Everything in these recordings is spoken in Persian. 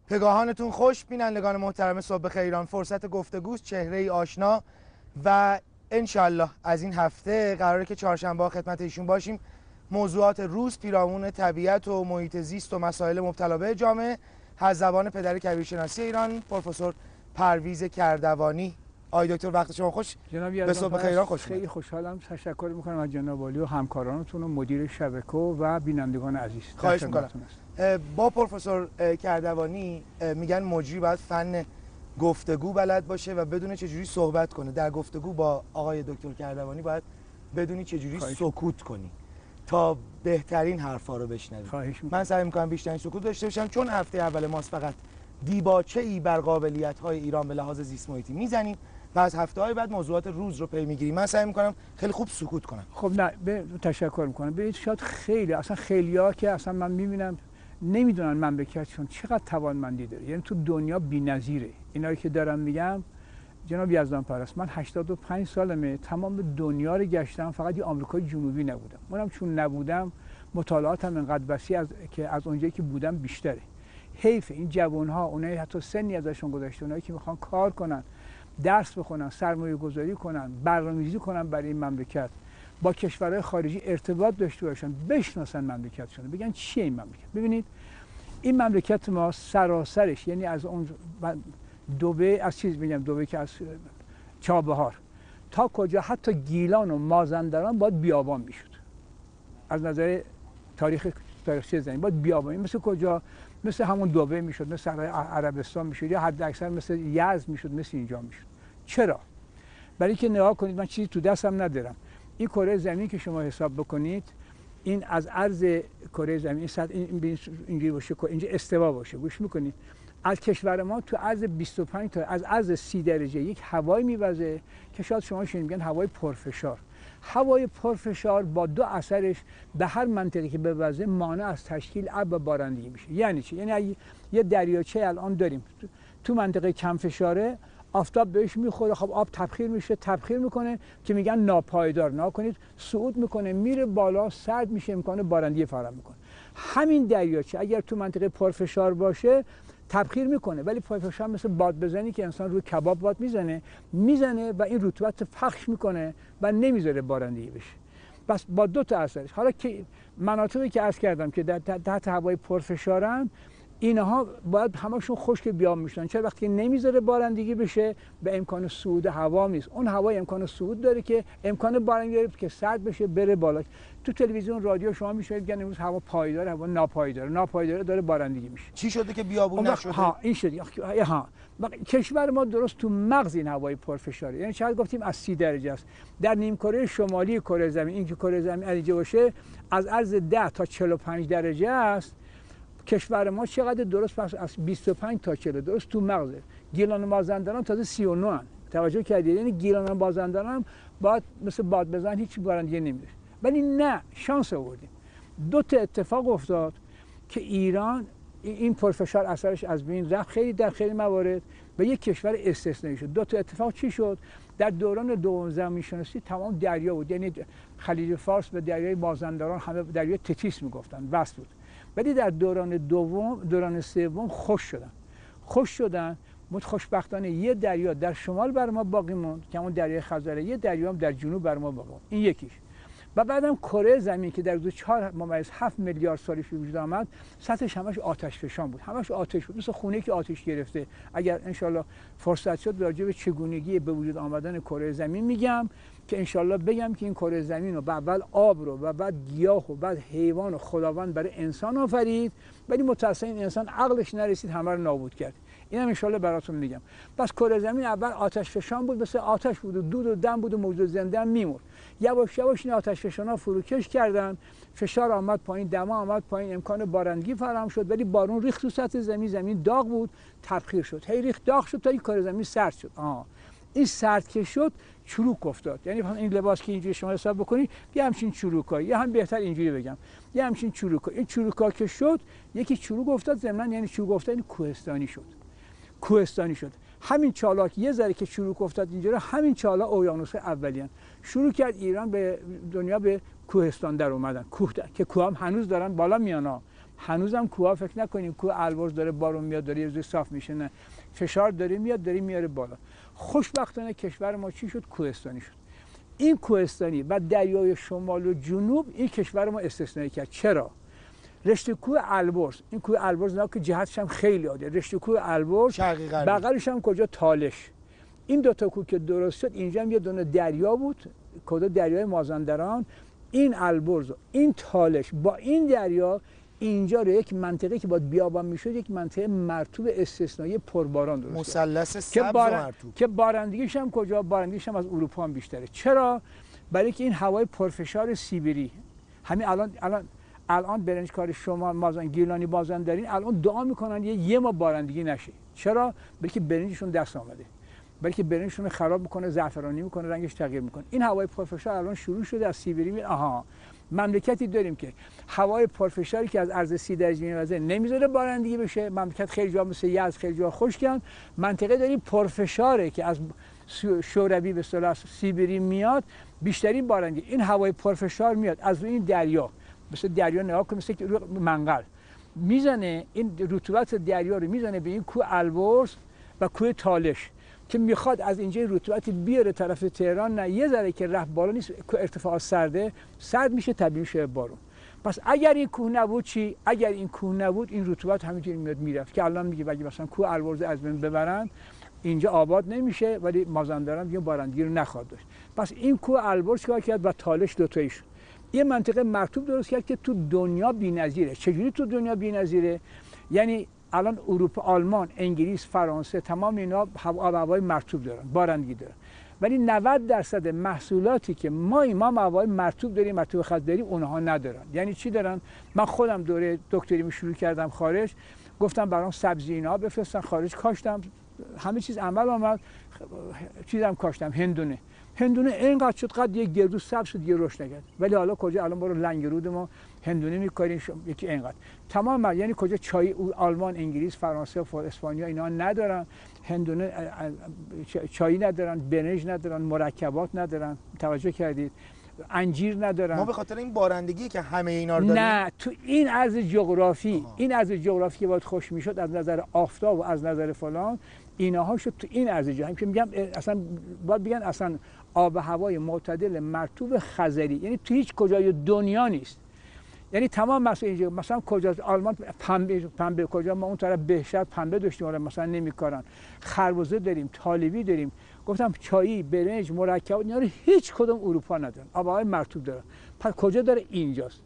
پگاهانتون خوش. بینندگان محترم صبح خیر ایران، فرصت گفتگوست، چهره ای آشنا و انشالله از این هفته قراره که چهارشنبه خدمت ایشون باشیم. موضوعات روز پیرامون طبیعت و محیط زیست و مسائل مبتلا به جامعه از زبان پدر کبیرشناسی ایران پروفسور پرویز کردوانی. آقای دکتر وقت شما خوش. جناب به صبح خیر ایران خوش. خیلی خوشحالم. تشکر میکنم از جناب عالی و همکارانتون و مدیر شبکه و بینندگان عزیز. خواهش میکنم. با پروفسور کردوانی میگن مجری باید فن گفتگو بلد باشه و بدونه چجوری صحبت کنه. در گفتگو با آقای دکتر کردوانی باید بدونی چجوری سکوت کنی تا بهترین حرفا رو بشنوی. من سعی میکنم بیشترین سکوت داشته باشم، چون هفته اول ماست فقط دیباچه‌ای بر قابلیت‌های ایران به لحاظ زیست محیطی میزنیم و از هفته‌های بعد موضوعات روز رو پی میگیریم. من سعی میکنم خیلی خوب سکوت کنم. خب نه، تشکر میکنم. ببینید شاید خیلی‌ها که اصلا من میبینم نمیدونن مملکتشون چقدر توانمندی داره، یعنی تو دنیا بی‌نظیره. اینایی که دارم میگم جناب یزدان پرست، من 85 سالمه، تمام دنیا رو گشتم، فقط یه آمریکای جنوبی نبودم. اونم چون نبودم مطالعاتم انقدر وسیع که از اونجایی که بودم بیشتره. حیف این جوان‌ها، اونایی حتی سنی ازشون گذشته، اونایی که میخوان کار کنن، درس بخونن، سرمایه گذاری کنن، برنامه‌ریزی کنن برای این مملکت، با کشورهای خارجی ارتباط داشته باشن، بشناسن مملکتشون، بگن چیه این مملکت. ببینید این مملکت ما سراسرش، یعنی از اون دوبه، از چیز میگم دوبه که از چابهار تا کجا، حتی گیلان و مازندران باید بیابان میشد. از نظر تاریخی زمین باید بیابان، مثل کجا؟ مثل همون دوبه میشد، مثل عربستان میشد، یا حد اکثر مثل یزد میشد، مثل اینجا میشد. چرا؟ برای که نگاه کنید، من چیزی تو دستم ندارم. این کره زمین که شما حساب بکنید، این از عرض کره زمین این اینجوری باشه، اینجا استوا باشه، گوش میکنید، از کشور ما تو عرض 25 تا از عرض 30 درجه یک هوایی میوزه که شاید شما میگن هوای پرفشار. هوای پرفشار با دو اثرش به هر منطقه که بوزه مانع از تشکیل ابر و بارندگی میشه. یعنی چی؟ یعنی یه دریاچه الان داریم تو منطقه کم فشاره، آفتاب بهش میخوره، خب آب تبخیر میکنه که میگن ناپایدار. نکنید صعود میکنه، میره بالا، سرد میشه، امکان بارندگی فراهم میکنه. همین دریاچه اگر تو منطقه پرفشار باشه تبخیر میکنه، ولی پرفشار مثل باد بزنی که انسان روی کباب باد میزنه و این رطوبت پخش میکنه و نمیذاره بارندگی بشه. بس با دو تا اثرش. حالا که مناطقی که عرض کردم که در تحت هوای پرفشارن، اینها باید همشون خشک بیاب میشن. چرا؟ وقتی نمیذاره بارندگی بشه به امکان صعود هوا نیست. اون هوا امکان صعود داره که امکان بارندگی داره که سرد بشه بره بالا. تو تلویزیون رادیو شما میشنوید میگن امروز هوا پایدار، هوا ناپایدار داره بارندگی میشه. چی شده که بیابون نشده؟ این شده. کشور ما درست تو مغز این هوای پرفشاره، یعنی شاید گفتیم از 30 درجه است. در نیمکره شمالی کره زمین، این که کره زمین اینجا باشه، از عرض 10 تا 45 درجه است. کشور ما چقدر درست؟ پس از 25 تا 40 درست تو مغزه. گیلان و مازندران تازه 39 ان. توجه کردید؟ یعنی گیلان و مازندران هم باید مثل باد بزن هیچ بارندگی نمیده. ولی نه، شانس آوردیم. دو تا اتفاق افتاد که ایران این پرفشار اثرش از بین رفت، خیلی در خیلی موارد به یک کشور استثنایی شد. دو تا اتفاق چی شد؟ در دوران دوم زمین شناسی تمام دریا بود، یعنی خلیج فارس به دریای مازندران همه دریای تتیس میگفتن، وصل بود. ولی در دوران سوم خوش شدن. خوشبختانه یه دریا در شمال بر ما باقی موند که اون دریای خزر، یه دریا هم در جنوب بر ما باقی موند. این یکیش. و بعدم کره زمین که در حدود 4.7 میلیارد سال پیش وجود آمد، سطحش همش آتش فشان بود، همش آتش بود، مثل خونه که آتش گرفته. اگر انشالله فرصت شد راجع به چگونگی به وجود آمدن کره زمین میگم که انشالله بگم که این کره زمین رو اول آب رو و بعد گیاه و بعد حیوان و خداوند برای انسان آفرید، ولی متأسفانه این انسان عقلش نرسید، همه رو نابود کرد. اینم انشالله براتون میگم. پس کره زمین اول آتش فشان بود، مثل آتش بود و دود و دم بود و موجود زنده هم میمرد. یواش یواش این آتش فشانا فروکش کردن، فشار آمد پایین، دما آمد پایین، امکان بارندگی فراهم شد، ولی بارون ریخت تو سطح زمین داغ بود، تبخیر شد، هی ریخت داغ شد تا این کره زمین سرد شد. این سرد که شد چروک افتاد. یعنی این لباس که اینجوری شما حساب بکنید یه همچین چروکایی، یا هم بهتر اینجوری بگم یه همچین چروکا. این چروکا که شد، یکی چروک افتاد ضمن، یعنی چروک افتاد این کوهستانی شد. همین چالاک یه ذره که چروک افتاد اینجوری، همین چالا اقیانوس اولیان شروع کرد ایران به دنیا به کوهستان در اومدن. که کوه هم هنوز دارن بالا میان، هنوزم کوه فکر نکنیم کوه البرز داره بارون میاد داره یه صاف میشه، نه، فشار داره میاد داره میاره بالا. خوشبختانه کشور ما چی شد؟ کوهستانی شد. این کوهستانی و دریای شمال و جنوب این کشور ما استثنایی کرد. چرا؟ رشته کوه البرز، این کوه البرز نه که جهتش هم خیلی عالیه، رشته کوه البرز بغلش هم کجا؟ تالش. این دو تا کوه که درست شد اینجا هم یه دونه دریا بود، کجا؟ دریای مازندران. این البرز و این تالش با این دریا اینجا رو یک منطقه که باید بیابان میشد یک منطقه مرطوب استثنایی پرباران درست مثلث سبز و مرطوب که بارندگیش هم کجا؟ بارندگیش هم از اروپا هم بیشتره. چرا؟ برای که این هوای پرفشار سیبری، همین الان برنجکار شما گیلانی مازندران الان دعا میکنن یه ما بارندگی نشه. چرا؟ برای که برنجشون دست آمده، برای که برنجشون خراب میکنه، زعفرانی میکنه، رنگش تغییر میکنه. این هوای پرفشار الان شروع شده از سیبری میاد. آها، مملکتی داریم که هوای پرفشاری که از عرض 30 درجه میوزه نمیذاره بارندگی بشه. مملکت خیلی جا مثل یزد خیلی جا خشکن. منطقه داریم پرفشاره که از شوروی به اصطلاح سیبری میاد، بیشترین بارندگی این هوای پرفشار میاد از روی این دریا، مثل دریا نگاه کن، مثل منقل میزنه، این رطوبت دریا رو میزنه به این کوه البرز و کوه تالش که میخواد از اینجا رطوبت بیاره طرف تهران. نه، یه ذره که رفت بالا نیست، ارتفاع سرد میشه، تبدیل میشه بارون. پس اگر این کوه نبود چی؟ اگر این کوه نبود این رطوبت همینجوری میاد میرفت که الان میگه اگه مثلا کوه البرز از بین ببرن اینجا آباد نمیشه، ولی مازندران دیگه بارندگی رو نخواهد داشت. پس این کوه البرز کار کرد و تالش دوتایش یه منطقه مرطوب درست کرد که تو دنیا بی‌نظیره. چجوری تو دنیا بی‌نظیره؟ یعنی الان اروپا، آلمان، انگلیس، فرانسه، تمام اینا هوای مرطوب دارن، بارندگی دارن، ولی 90% محصولاتی که ما هوای مرطوب داریم، مرطوب خط داریم، اونها ندارن. یعنی چی دارن؟ من خودم دوره دکتریمو شروع کردم خارج، گفتم برام سبزی اینا بفرستن خارج، کاشتم، همه چیز عمل آمد، چیزام کاشتم، هندونه اینقدر شد قد یک گردو سبز شد دیگه رشد نکرد. ولی حالا کجا؟ الان برو لنگرود ما هندونه میکاریم یکی اینقدر تمام. یعنی کجا؟ چای آلمان، انگلیس، فرانسه و اسپانیا اینا ندارن هندونه، چای ندارن، برنج ندارن، مرکبات ندارن. توجه کردید؟ انجیر ندارن. ما به خاطر این بارندگی که همه اینا رو داریم. نه، تو این عرض جغرافی، این عرض جغرافی که باید خوش میشد از نظر آفتاب و از نظر فلان، اینها شد تو این عرض جهان که میگم اصلا باید بگن اصلا آب و هوای معتدل مرطوب خضری، یعنی تو هیچ کجای دنیا نیست. یعنی تمام مثلا کجا؟ آلمان پنبه کجا؟ ما اون طرف بهشت پنبه داشتیم، مثلا نمیکارن. خربزه داریم، طالبی داریم، گفتم چایی، برنج، مرکب، اینا رو هیچ کدوم اروپا ندارن، آب و هوای مرطوب دارن. پس کجا داره؟ اینجاست.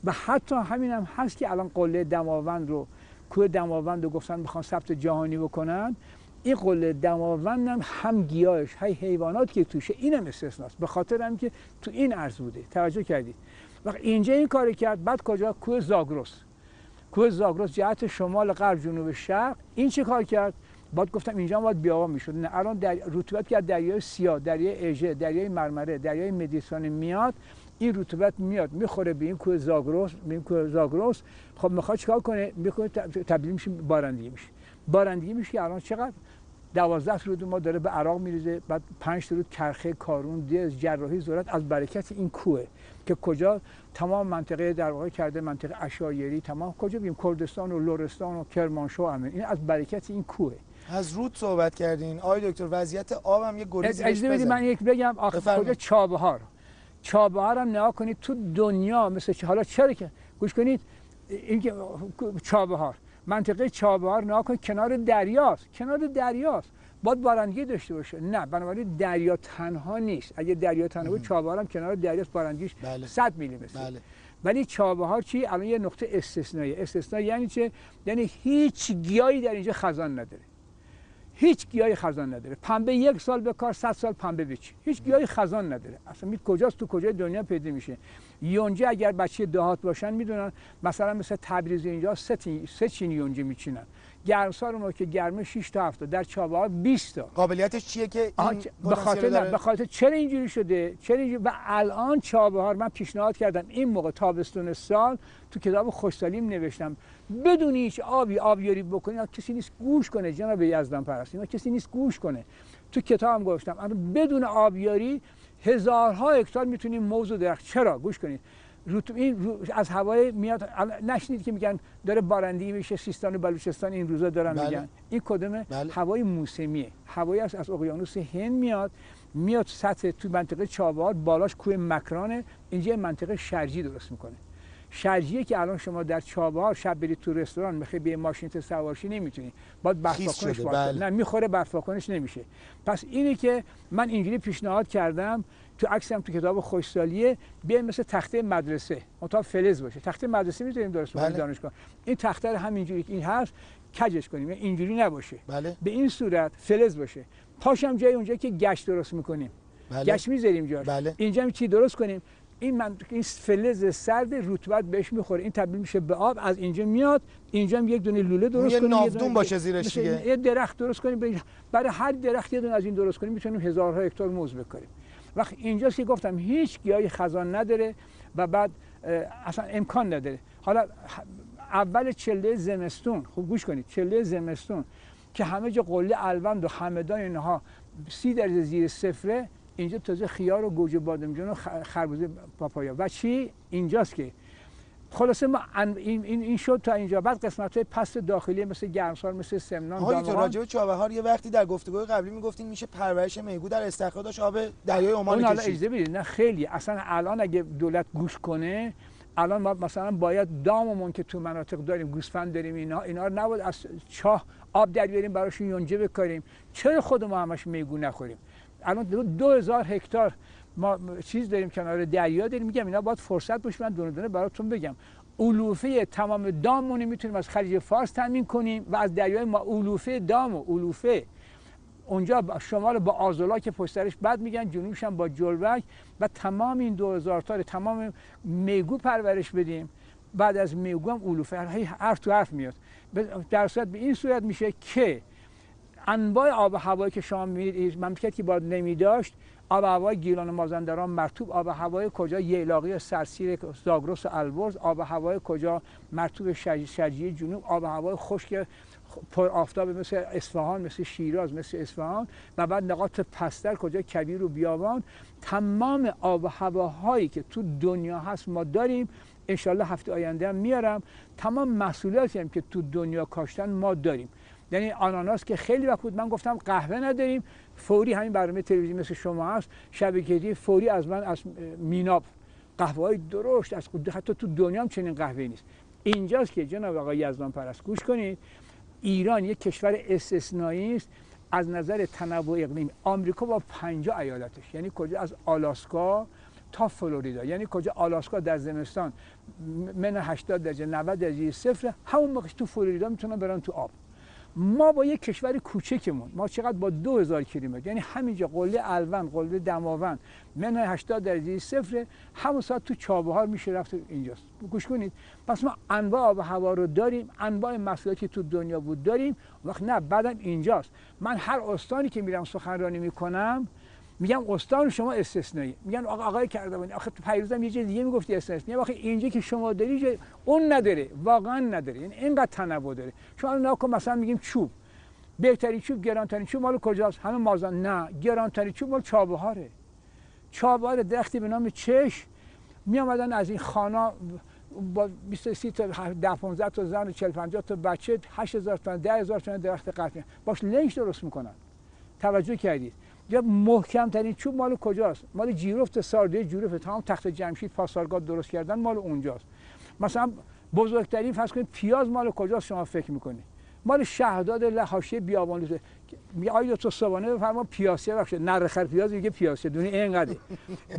و حتی همین هم هست که الان قله دماوند رو، کوه دماوند رو گفتن میخوان ثبت جهانی بکنن. این قله دماوند هم گیاهش، حیوانات که توشه، اینم استثناست، به خاطر هم که تو این عرض بوده. توجه کردید؟ وقت اینجا این کاری کرد. بعد کجا؟ کوه زاگرس جهت شمال غرب جنوب شرق. این چه کار کرد؟ بعد گفتم اینجا باید بیابان میشد. نه، الان رطوبت که از دریای سیاه، دریای اژه، دریای مرمره، دریای مدیترانه میاد، این رطوبت میاد میخوره به این کوه زاگرس. خب میخواد چیکار کنه؟ میخواد تبدیل میشه بارندگی میشه. الان چقدر؟ 12 رود ما داره به عراق میریزه، بعد 5 رود کرخه، کارون، دیز، جراحی، ذرت، از برکت این کوه که کجا؟ تمام منطقه در واقع کرده منطقه عشایری، تمام کجا بگیم کردستان و لرستان و کرمانشاه همین، این از برکت این کوه. از رود صحبت کردین آقای دکتر، وضعیت آب هم یه گریزی اجازه بدید من یک بگم. کجا؟ چابهار هم نگاه کنید تو دنیا مثل حالا چرا که گوش کنید، این که چابهار، منطقه چابهار نگاه کنید، کنار دریاست، باید بارندگی داشته باشه. نه، بنابراین دریا تنها نیست. اگه دریا تنها بود، چابهار هم کنار دریاست، بارندگیش 100 میلیمتر. ولی چابهار چی؟ الان یه نقطه استثنایی یعنی چه؟ یعنی هیچ گیاهی در اینجا خزان نداره. پنبه 1 سال بکار، 100 سال پنبه بچی، هیچ گیاهی خزان نداره. اصلا کجاست؟ تو کجای دنیا پیدا میشه؟ یونجه اگر بچه دهات باشن میدونن، مثلا مثل تبریز اینجا 3 چین یونجه میچینن. گرمسار ما که گرمه 6 تا 7 تا، در چابهار 20 تا. قابلیتش چیه که این به خاطر چرا اینجوری شده؟ و الان چابهار من پیشنهاد کردم این موقع تابستون سال تو کتاب خوشسالیم نوشتم بدون هیچ آبیاری بکنید. کسی نیست گوش کنه جناب یزدان پرست، اینا کسی نیست گوش کنه. تو کتابم گفتم بدون آبیاری هزارها هکتار میتونیم موز و درخت. چرا؟ گوش کنید، از هوای میاد. نشنید که میگن داره بارندگی میشه سیستان و بلوچستان این روزا دارن بله. میگن این کدومه؟ بله. هوای موسمیه. هوایی از اقیانوس هند میاد سطح تو منطقه چابهار، بالاش کوه مکرانه، اینجا منطقه شرجی درست میکنه. شرجیه که الان شما در چابهار شب برید تو رستوران میخوای به ماشین سوارشی نمیتونی، باید برفاکنش بله. نه میخوره، برفاکنش نمیشه. پس اینی که من اینجوری پیشنهاد کردم تو عکسم تو کتاب خوشسالیه، بیایم مثل تخته مدرسه منتها فلز باشه. تخته مدرسه میتونیم درست کنیم دانشگاه، این تخته رو همینجوری که این هست کجش کنیم، اینجوری نباشه. بله. به این صورت فلز باشه. پاشم جای اونجا که گچ درست میکنیم، بله. گچ میذاریم جاش. بله. اینجا هم چی درست کنیم، این فلز سرد رطوبت بهش میخوره، این تبدیل میشه به آب، از اینجا میاد، اینجا هم یک دونه لوله درست کنیم، یه ناودون باشه زیرش دیگه، یه درخت درست کنیم، برای هر درخت یه دونه از این درست کنیم، میتونیم هزارها هکتار موز بکاریم. وقت اینجاست که گفتم هیچ گیاهی خزان نداره و بعد اصلا امکان نداره. حالا اول چله زمستون، خوب گوش کنید، چله زمستون که همه جا قله الوند و همدان اینها 30 درجه زیر صفره، اینجا تازه خیار و گوجه بادمجان و خربوزه پاپایا و چی اینجاست که خلاصه ما این شد تا اینجا. بعد قسمت‌های پست داخلی مثل گرمسار، مثل سمنان، آقای تو راجع به چابهار یه وقتی در گفتگوهای قبلی میگفتین میشه پرورش میگو در استخراج آب دریای عمان کشید. اجازه بدید نه خیلی اصلا الان اگه دولت گوش کنه، الان ما مثلا باید داممون که تو مناطق داریم، گوسفند داریم، اینا رو نباید از چاه آب در بیاریم براشون یونجه بکاریم. چرا خود ما همش میگو نخوریم؟ الان 2000 هکتار ما چیز داریم کنار دریا داریم. میگم اینا باید فرصت باشه من دونه دونه براتون بگم. علوفه تمام داممون میتونیم از خلیج فارس تامین کنیم و از دریای ما علوفه دام و علوفه اونجا شمال با آزولا که پشت سرش بعد میگن، جنوبش هم با جلبک و تمام این 2000 تا تمام میگو پرورش بدیم. بعد از میگو هم علوفه حرف تو حرف میاد. در صورت به این صورت میشه که انواع آب و هوایی که شما می‌بینید مملکتی که باید نمی‌داشت، آب و هوای گیلان و مازندران مرطوب، آب و هوای کجا ییلاقی سرسیر زاگرس و البرز، آب و هوای کجا مرطوب شرجی جنوب، آب و هوای خشک پر آفتاب مثل اصفهان، مثل شیراز، مثل اصفهان و بعد نقاط پستر کجا کویر و بیابان. تمام آب و هواهایی که تو دنیا هست ما داریم. انشالله هفته آینده هم میارم. تمام محصولاتی هم که تو دنیا کاشتن ما داریم. یعنی آناناس که خیلی وقت بود من گفتم قهوه نداریم، فوری همین برنامه تلویزیونی مثل شما هست شبکه‌ای فوری از من از میناب قهوه‌های درشت از حتی تو دنیا هم چنین قهوه‌ای نیست. اینجاست که جناب آقای یزدان پرست گوش کنید، ایران یک کشور استثنایی است از نظر تنوع اقلیمی. آمریکا با 50 ایالتش، یعنی کجا از آلاسکا تا فلوریدا، یعنی کجا آلاسکا در زمستان من 80 درجه 90 درجه صفر، همون موقع تو فلوریدا میتونن برن تو آب. ما با یک کشور کوچکمون، ما چقدر با 2000 کیلومتر، یعنی همینجا قله الوند، قله دماوند من 80 درجه صفر، همون ساعت تو چابهار میشه رفت اینجاست. گوش کنید، پس ما انواع آب و هوا رو داریم، انواع محصولاتی تو دنیا بود داریم. وقت نه بعدم اینجاست. من هر استانی که میرم سخنرانی میکنم میگم استان شما استثنایی. میگن آقای کردوانی آخه تو پیروزم یه چیز دیگه میگفتی استثنایی. میگم آخه اینجا که شما داری اون نداره، واقعا نداره، یعنی اینقدر تنوع داره. شما ناکن مثلا میگیم چوب، بهترین چوب گرانترین چوب مال کجاست؟ همه مازن. نه، گرانترین چوب مال چابهاره. چابهار درختی به نام چش میآمدن از این خانا با 20 تا 10 15 تا زن و 40 50 تا بچه 8000 تا 10000 تا درخت قطعی باش لنج درست میکنن. توجه کردید؟ یا محکم ترین چوب مال کجاست؟ مال جیرفت سارده جیرفت، تمام تخت جمشید پاسارگاد درست کردن مال اونجاست. مثلا بزرگترین فرض کنید پیاز مال کجاست شما فکر میکنید؟ مال شهرداد حاشیه بیابان. آیا تو صبحانه بفرما پیاسه بخشه نرخر پیاز میگه پیاسه دونه اینقدر.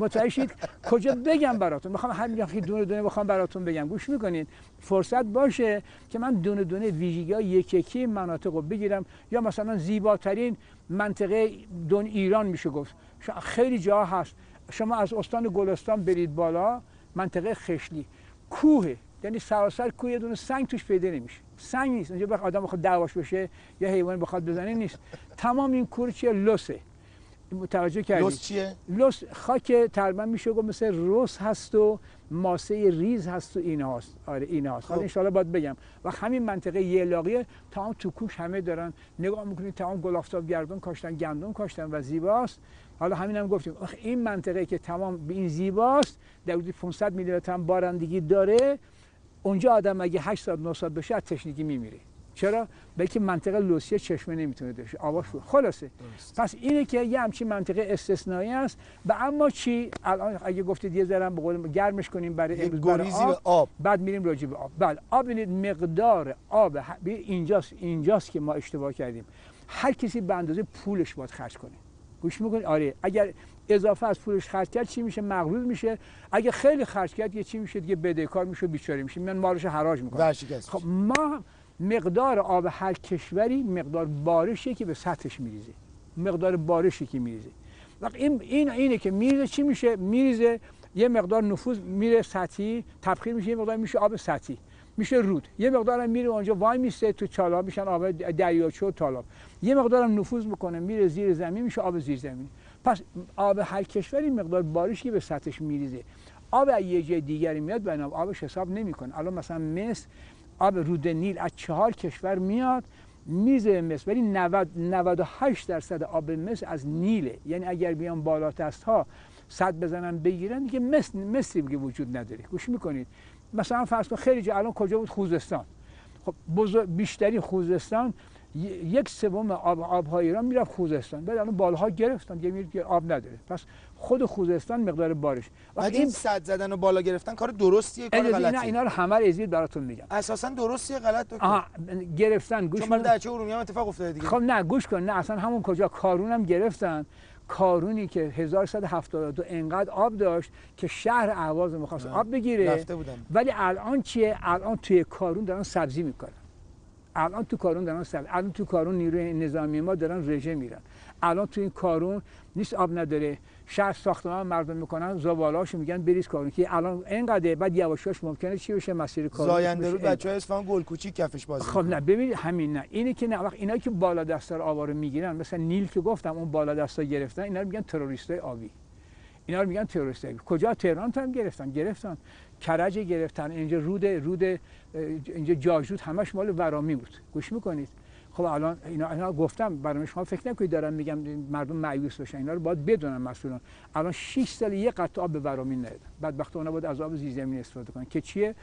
متوجه شید کجا بگم براتون؟ میخوام همین دونه دونه بخوام براتون بگم. گوش میکنید؟ فرصت باشه که من دونه دونه ویژگی‌های یکی مناطق رو بگیرم. یا مثلا زیباترین منطقه ایران میشه گفت، خیلی جا هست. شما از استان گلستان برید بالا، منطقه خشلی کوه، یعنی سراسر کوه، یه دونه سنگ توش پیدا نمیشه. سنگ نیست اونجا، آدم بخواد دعواش بشه یا حیوان بخواد بزنه نیست. تمام این کوه چیه؟ لوسه. متوجه کردید؟ لوس چیه؟ لوس خاک تقریبا میشه گفت مثل رس هست و ماسه ریز هست و اینا هست. آره اینا هست. حالا ان شاءالله باید بگم. و همین منطقه ییلاقی تمام تو کوش همه دارن نگاه میکنید، تمام گل آفتاب گردون کاشتن، گندم کاشتن و زیباست. حالا همین هم گفتیم این منطقه که تمام به این زیباست در حدود 500 میلیمتر هم بارندگی داره، اونجا آدم اگه 8 ساعت 9 ساعت بشه از تشنگی میمیره. چرا؟ بلکه منطقه لوسیه چشمه نمیتونه داشته، آواش خلاصه. پس اینه که یه همچین منطقه استثنایی است. و اما چی الان اگه گفتید یه ذره به قول گرمش کنیم برای امروز برای آب، بعد میریم راجع به آب. بله آب، ببینید مقدار آب اینجاست که ما اشتباه کردیم. هر کسی به اندازه پولش باید خرج کنه. گوش میکنید؟ آره، اگر اضافه از پولش خرج کرد چی میشه؟ مغرور میشه. اگه خیلی خرج کرد یه چی میشه؟ دیگه بدهکار میشه، بیچاره میشه، من مالش حراج میکنه. خب ما مقدار آب هر کشوری مقدار بارشی که به سطحش میریزه، مقدار بارشی که میریزه. وقت اینه که میریزه چی میشه؟ میریزه یه مقدار نفوذ میره سطحی، تبخیر میشه، یه مقدار میشه آب سطحی، میشه رود، یه مقدار هم میره اونجا وای میسته تو چالاب میشن آب دریاچه و تالاب، یه مقدار هم نفوذ میکنه میره زیر زمین میشه آب زیر زمین. پس آب هر کشوری مقدار بارشی که به سطحش میریزه. آب از یه جای دیگری میاد بنابراین آبش حساب نمیکنه. الان مثلا مصر آب رود نیل از 4 کشور میاد میزه مصر، ولی 98% آب مصر از نیله. یعنی اگر بیان بالا دست ها صد بزنن بگیرن دیگه مصری دیگه وجود نداره. گوش میکنید؟ مثلا فرض کن خیلی جا الان کجا بود؟ خوزستان. خب بیشتری خوزستان 1/3 آبهای ایران میره خوزستان، بعد الان بالاها گرفتن دیگه میره آب نداره. پس خود خوزستان مقدار بارش. وقتی این سد زدن و بالا گرفتن کار درستیه کار غلطیه؟ اینا رو همه رو ازید براتون میگم. اساسا درستیه غلط دکتر؟ گرفتن. گوش چون در چه ارومیه هم اتفاق افتاده دیگه. خب نه گوش کن، نه اصلا همون کجا کارون هم گرفتن. کارونی که 1172 انقدر آب داشت که شهر اهواز می‌خواست آب بگیره رفته بودن. ولی الان چیه؟ الان توی کارون دارن سبزی میکنن. الان تو کارون نیروی نظامی ما دارن رژه میرن. الان تو این کارون نیست آب نداره، شهر ساختمان مردم میکنن زبالهاشو میگن بریز کارون که الان اینقدر بعد یواشاش ممکنه چی بشه؟ مسیر کارون زاینده رو بچه‌ها اصفهان گل کوچیک کفش بازی. خب نه ببینید همین نه اینه که نه وقت اینا که بالا دستا رو آوارو میگیرن، مثلا نیل که گفتم اون بالا دستا گرفتن، اینا رو میگن تروریستای آبی. اینا رو میگن تروریستای آبی. کجا؟ تهران هم گرفتن کرج گرفتن، اینجا رود اینجا جاجود همش مال ورامی بود. گوش میکنید؟ خب الان اینا گفتم برای شما فکر نکنید دارم میگم مردم مایوس بشن، اینا رو باید بدونن مسئولان. الان 6 سال یه قطعه آب به ورامی ندادن، بدبختانه باید از آب زیرزمینی استفاده کنن که چیه؟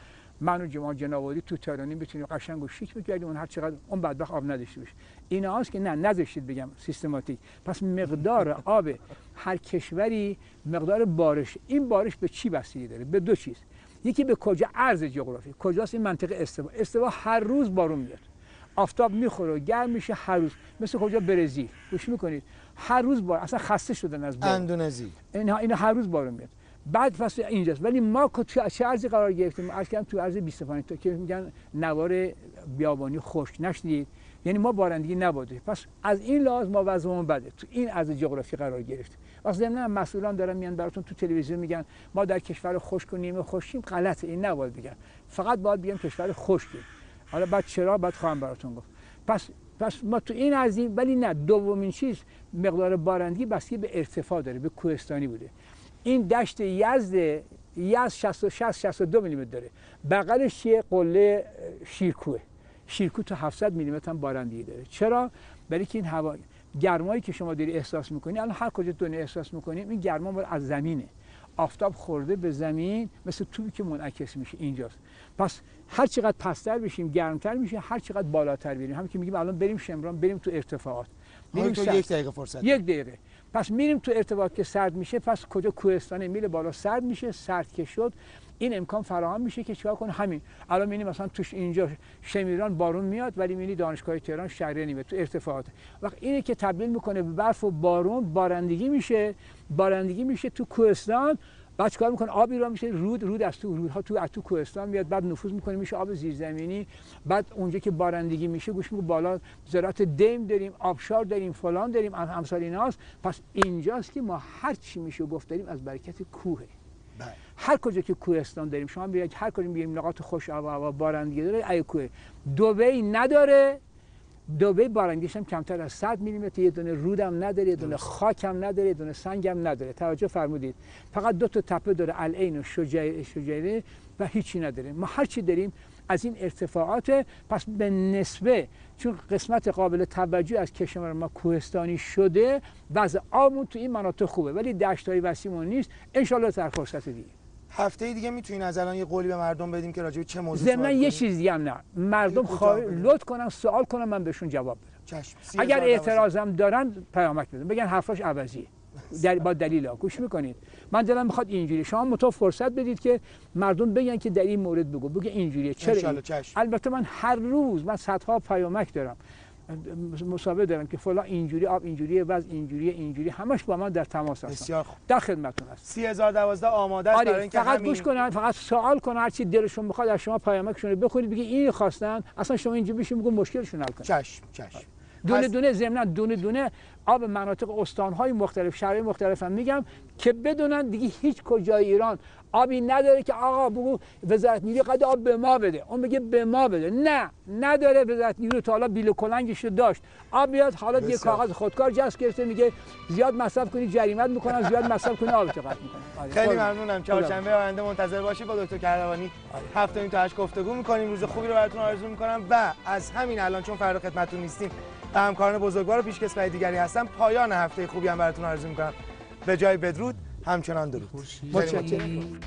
من و جماعت جنابعالی تو تهرانی بتونیم قشنگ و شیک بگردیم اون هر چقدر اون بدبخت آب نداشته باشه. اینا هست که نه نذاشتید بگم سیستماتیک. پس مقدار آب هر کشوری مقدار بارش، این بارش به چی بستگی داره؟ به دو چیز. یکی به کجا، عرض جغرافی، کجاست این منطقه استوا هر روز بارون میاد، آفتاب میخوره گرم میشه هر روز، مثل کجا؟ برزیل. گوش میکنید؟ هر روز بارون، اصلا خسته شدن از بارون. اندونزی اینا هر روز بارون میاد. بعد فصل اینجاست. ولی ما چه ارزی قرار گرفتیم؟ عرض کردم تو ارز 25 تا که میگن نوار بیابانی خشک، نشدید؟ یعنی ما بارندگی نبوده. پس از این لحاظ ما وضعمون بده، تو این ارز جغرافی قرار گرفتیم. واسه ضمن مسئولان دارن میان براتون تو تلویزیون میگن ما در کشور خشک و نیمه خشکیم، غلطه، این نباید بگن. فقط باید بگیم کشور خشکیم. حالا بعد چرا بعد خواهم براتون گفت. پس ما تو این ارزیم. ولی نه، دومین چیز مقدار بارندگی بستگی به ارتفاع داره، به کوهستانی بوده. این دشت یزد 62 میلیمتر داره، بغلش چیه؟ قله شیرکوه تا 700 میلیمتر هم بارندگی داره. چرا؟ برای که این هوا گرمایی که شما داری احساس میکنی، الان هر کجا دنیا احساس میکنیم این گرما مال از زمینه، آفتاب خورده به زمین مثل توپی که منعکس میشه اینجاست. پس هر چقدر پستر بشیم گرمتر میشه، هر چقدر بالاتر بریم. همین که میگیم الان بریم شمران، بریم تو ارتفاعات، بریم تو 1 دقیقه فرصت، 1 دقیقه پس میریم تو ارتفاعات که سرد میشه. پس کجا؟ کوهستان میله بالا سرد میشه، سرد که شد این امکان فراهم میشه که چیکار کنه؟ همین الان میبینی مثلا توش اینجا شمیران بارون میاد ولی میبینی دانشگاه تهران شهریه نیمه تو ارتفاعات. وقت اینه که تبدیل میکنه به برف و بارون، بارندگی میشه تو کوهستان. بعد چیکار میکنه؟ آبی را میشه رود از تو رودها تو کوهستان میاد، بعد نفوذ میکنه میشه آب زیرزمینی. بعد اونجا که بارندگی میشه گوش میگه بالا زراعت دیم داریم، آبشار داریم، فلان داریم، امثال ایناست. پس اینجاست که ما هر چی میشه گفت داریم از برکت کوه. هر کجا که کوهستان داریم، شما بیاید هر کجا میگیم نقاط خوش آب و بارندگی داره، ای کوه. دبی نداره، دبی بارندگیش هم کمتر از 100 میلیمتر، یه دونه رودم نداره، یه دونه خاکم نداره، یه دونه سنگم نداره. توجه فرمودید؟ فقط 2 تا تپه داره، العین و شجیره و هیچی نداره. ما هر چی داریم از این ارتفاعات. پس به نسبه چون قسمت قابل توجه از کشور ما کوهستانی شده، وضع آبمون تو این مناطق خوبه، ولی دشت‌های وسیعمون نیست. ان شاءالله در فرصت دیگه. هفته دیگه میتونین از الان یه قولی به مردم بدیم که راجع به چه موضوعی ضمن یه چیز دیگه هم نه، مردم لطف کنن سوال کنن من بهشون جواب بدم. چشم. اگر اعتراضم دارن پیامک بدن، بگن حرفاش عوضیه با دلیل ها گوش میکنید. من دلم میخواد اینجوری، شما متو فرصت بدید که مردم بگن که در این مورد بگه اینجوریه چرا این؟ البته من هر روز من صدها پیامک دارم، مسابقه دارم که فلان اینجوری، آب اینجوریه، وضع اینجوری همش با من در تماس هستن. بسیار خوب. در خدمتتون هستم. 3012 آماده است برای اینکه فقط گوش کنن، فقط سوال کنن، هر چی دلشون میخواد از شما پیامکشون رو بخونید، بگید این خواستن، اصلا شما اینجوری بشین بگو مشکلشون حل کنید. چشم. دونه ضمن دونه آب مناطق استان‌های مختلف، شهرهای مختلف هم میگم که بدونن دیگه هیچ کجای ایران آبی نداره که آقا بگو وزارت نیروی قد آب به ما بده، اون بگه به ما بده. نه نداره. وزارت نیروی تا حالا بیل و کلنگش رو داشت، آب بیاد حالا یه کاغذ خودکار جست گرفته میگه زیاد مصرف کنی جریمت میکنن، زیاد مصرف کنی آب قطع میکنن. خیلی ممنونم. چهارشنبه آینده منتظر باشید با دکتر کردوانی. هفته تا 8 گفتگو میکنیم. روز خوبی رو براتون آرزو میکنم و از همین الان چون فردا خدمتتون نیستیم و همکاران بزرگوار و پیشکسوت دیگری هستم، پایان هفته خوبی هم براتون آرزو میکنم. به جای بدرود همچنان درود. متشکرم.